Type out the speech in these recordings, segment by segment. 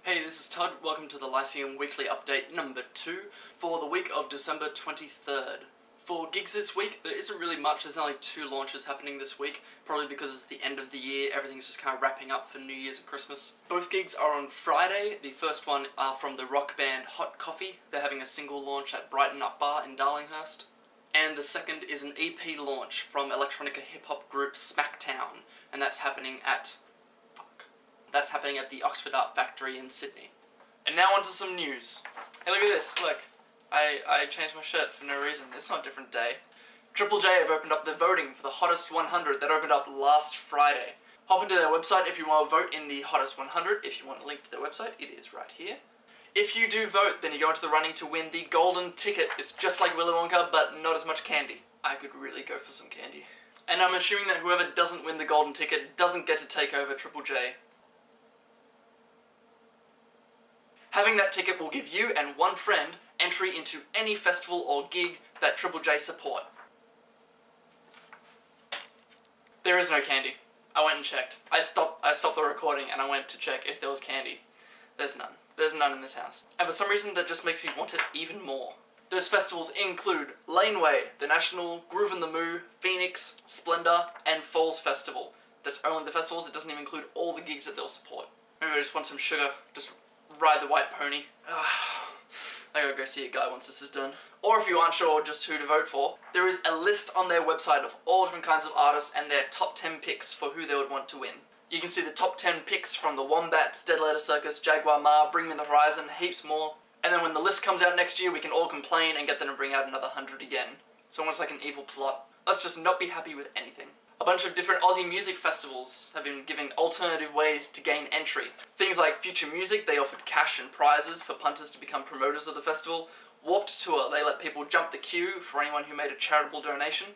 Hey, this is Todd. Welcome to the Lyceum Weekly Update number 2 for the week of December 23rd. For gigs this week, there isn't really much. There's only 2 launches happening this week, probably because it's the end of the year. Everything's just kind of wrapping up for New Year's and Christmas. Both gigs are on Friday. The first one are from the rock band Hot Coffee. They're having a single launch at Brighton Up Bar in Darlinghurst. And the second is an EP launch from electronica hip-hop group Smacktown, and that's happening at the Oxford Art Factory in Sydney. And now onto some news. Hey, look at this, look. I changed my shirt for no reason. It's not a different day. Triple J have opened up the voting for the Hottest 100 that opened up last Friday. Hop into their website if you want to vote in the Hottest 100. If you want a link to their website, it is right here. If you do vote, then you go into the running to win the golden ticket. It's just like Willy Wonka, but not as much candy. I could really go for some candy. And I'm assuming that whoever doesn't win the golden ticket doesn't get to take over Triple J. Having that ticket will give you and one friend entry into any festival or gig that Triple J support. There is no candy. I went and checked. I stopped the recording and I went to check if there was candy. There's none. There's none in this house. And for some reason that just makes me want it even more. Those festivals include Laneway, the National, Groove in the Moo, Phoenix, Splendor, and Falls Festival. That's only the festivals. It doesn't even include all the gigs that they'll support. Maybe I just want some sugar. Just ride the white pony. I gotta go see a guy once this is done. Or if you aren't sure just who to vote for, there is a list on their website of all different kinds of artists and their top 10 picks for who they would want to win. You can see the top 10 picks from the Wombats, Dead Letter Circus, Jaguar Ma, Bring Me the Horizon, heaps more. And then when the list comes out next year, we can all complain and get them to bring out another 100 again. It's almost like an evil plot. Let's just not be happy with anything. A bunch of different Aussie music festivals have been giving alternative ways to gain entry. Things like Future Music, they offered cash and prizes for punters to become promoters of the festival. Warped Tour, they let people jump the queue for anyone who made a charitable donation.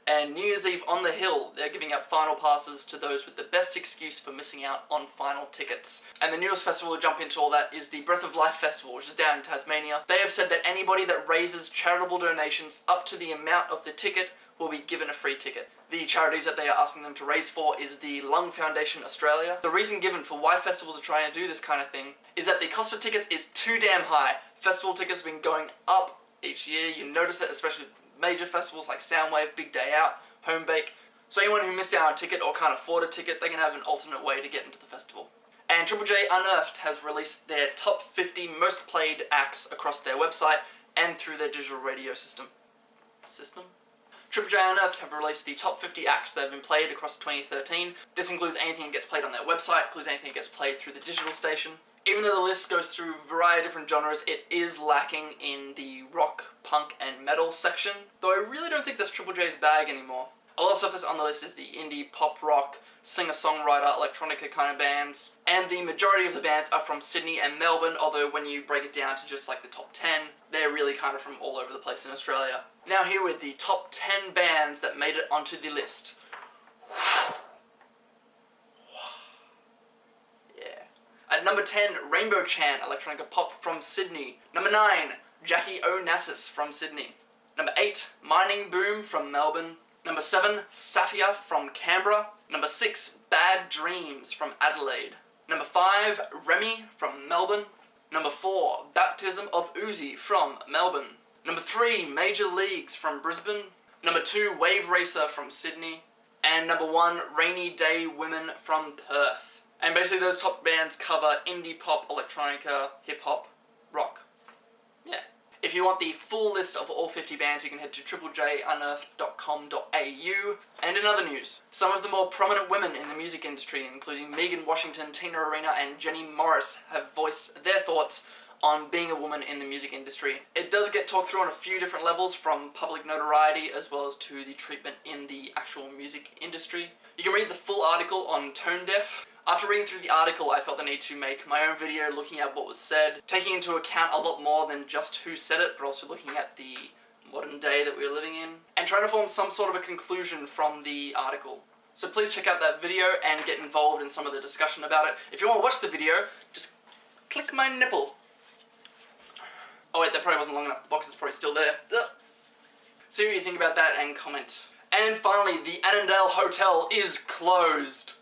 And New Year's Eve on the Hill, they're giving out final passes to those with the best excuse for missing out on final tickets. And the newest festival to jump into all that is the Breath of Life Festival, which is down in Tasmania. They have said that anybody that raises charitable donations up to the amount of the ticket will be given a free ticket. The charities that they are asking them to raise for is the Lung Foundation Australia. The reason given for why festivals are trying to do this kind of thing is that the cost of tickets is too damn high. Festival tickets have been going up each year. You notice it, especially major festivals like Soundwave, Big Day Out, Home Bake. So anyone who missed out on a ticket or can't afford a ticket, they can have an alternate way to get into the festival. And Triple J Unearthed has released their top 50 most played acts across their website and through their digital radio system. Triple J Unearthed have released the top 50 acts that have been played across 2013. This includes anything that gets played on their website, includes anything that gets played through the digital station. Even though the list goes through a variety of different genres, it is lacking in the rock, punk, and metal section, though I really don't think that's Triple J's bag anymore. A lot of stuff that's on the list is the indie, pop rock, singer-songwriter, electronica kind of bands, and the majority of the bands are from Sydney and Melbourne, although when you break it down to just like the top 10, they're really kind of from all over the place in Australia. Now here with the top 10 bands that made it onto the list. At number 10, Rainbow Chan, electronica pop from Sydney. Number 9, Jackie Onassis from Sydney. Number 8, Mining Boom from Melbourne. Number 7, Safia from Canberra. Number 6, Bad Dreams from Adelaide. Number 5, Remy from Melbourne. Number 4, Baptism of Uzi from Melbourne. Number 3, Major Leagues from Brisbane. Number 2, Wave Racer from Sydney. And number 1, Rainy Day Women from Perth. And basically those top bands cover indie pop, electronica, hip-hop, rock. Yeah. If you want the full list of all 50 bands, you can head to triplejUnearthed.com.au. And in other news, some of the more prominent women in the music industry, including Megan Washington, Tina Arena, and Jenny Morris, have voiced their thoughts on being a woman in the music industry. It does get talked through on a few different levels, from public notoriety as well as to the treatment in the actual music industry. You can read the full article on Tone Deaf. After reading through the article, I felt the need to make my own video looking at what was said, taking into account a lot more than just who said it, but also looking at the modern day that we're living in, and trying to form some sort of a conclusion from the article. So please check out that video and get involved in some of the discussion about it. If you want to watch the video, just click my nipple. Oh wait, that probably wasn't long enough. The box is probably still there. Ugh. See what you think about that and comment. And finally, the Annandale Hotel is closed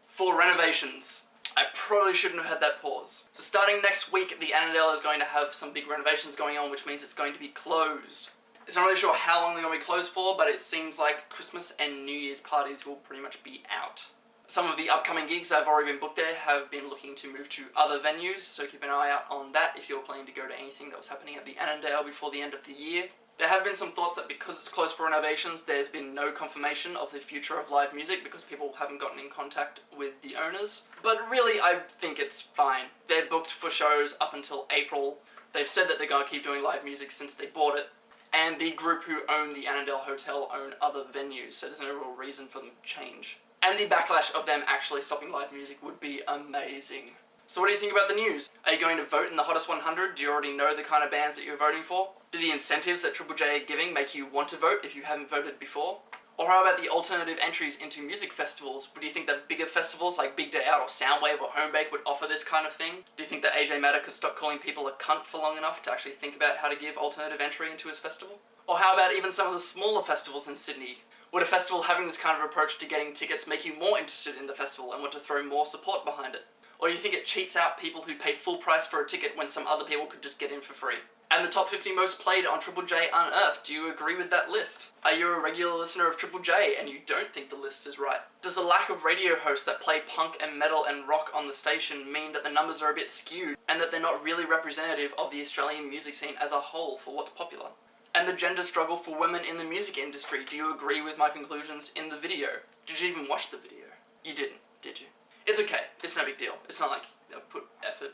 for renovations. I probably shouldn't have had that pause. So starting next week, the Annandale is going to have some big renovations going on, which means it's going to be closed. It's not really sure how long they're going to be closed for, but it seems like Christmas and New Year's parties will pretty much be out. Some of the upcoming gigs that have already been booked there have been looking to move to other venues, so keep an eye out on that if you're planning to go to anything that was happening at the Annandale before the end of the year. There have been some thoughts that because it's closed for renovations, there's been no confirmation of the future of live music because people haven't gotten in contact with the owners. But really, I think it's fine. They're booked for shows up until April. They've said that they're going to keep doing live music since they bought it. And the group who own the Annandale Hotel own other venues, so there's no real reason for them to change. And the backlash of them actually stopping live music would be amazing. So what do you think about the news? Are you going to vote in the Hottest 100? Do you already know the kind of bands that you're voting for? Do the incentives that Triple J are giving make you want to vote if you haven't voted before? Or how about the alternative entries into music festivals? Would you think that bigger festivals like Big Day Out or Soundwave or Homebake would offer this kind of thing? Do you think that AJ Matter could stop calling people a cunt for long enough to actually think about how to give alternative entry into his festival? Or how about even some of the smaller festivals in Sydney? Would a festival having this kind of approach to getting tickets make you more interested in the festival and want to throw more support behind it? Or do you think it cheats out people who pay full price for a ticket when some other people could just get in for free? And the top 50 most played on Triple J Unearthed, do you agree with that list? Are you a regular listener of Triple J and you don't think the list is right? Does the lack of radio hosts that play punk and metal and rock on the station mean that the numbers are a bit skewed and that they're not really representative of the Australian music scene as a whole for what's popular? And the gender struggle for women in the music industry, do you agree with my conclusions in the video? Did you even watch the video? You didn't, did you? It's okay, it's no big deal. It's not like I put effort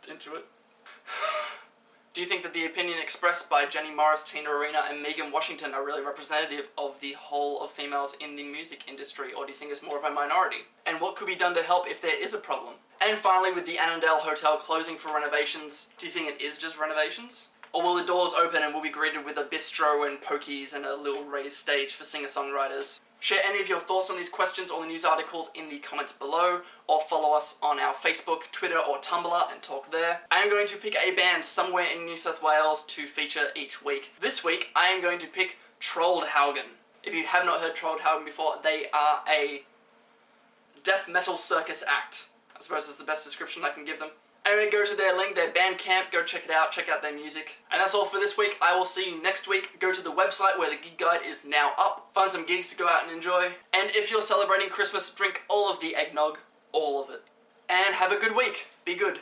into it. Do you think that the opinion expressed by Jenny Morris, Tina Arena and Megan Washington are really representative of the whole of females in the music industry, or do you think it's more of a minority? And what could be done to help if there is a problem? And finally, with the Annandale Hotel closing for renovations, do you think it is just renovations? Or will the doors open and we'll be greeted with a bistro and pokies and a little raised stage for singer-songwriters? Share any of your thoughts on these questions or the news articles in the comments below, or follow us on our Facebook, Twitter or Tumblr and talk there. I am going to pick a band somewhere in New South Wales to feature each week. This week, I am going to pick Troldhaugen. If you have not heard Troldhaugen before, they are a death metal circus act. I suppose that's the best description I can give them. Anyway, go to their link, their Bandcamp, go check it out, check out their music. And that's all for this week. I will see you next week. Go to the website where the gig guide is now up. Find some gigs to go out and enjoy. And if you're celebrating Christmas, drink all of the eggnog. All of it. And have a good week. Be good.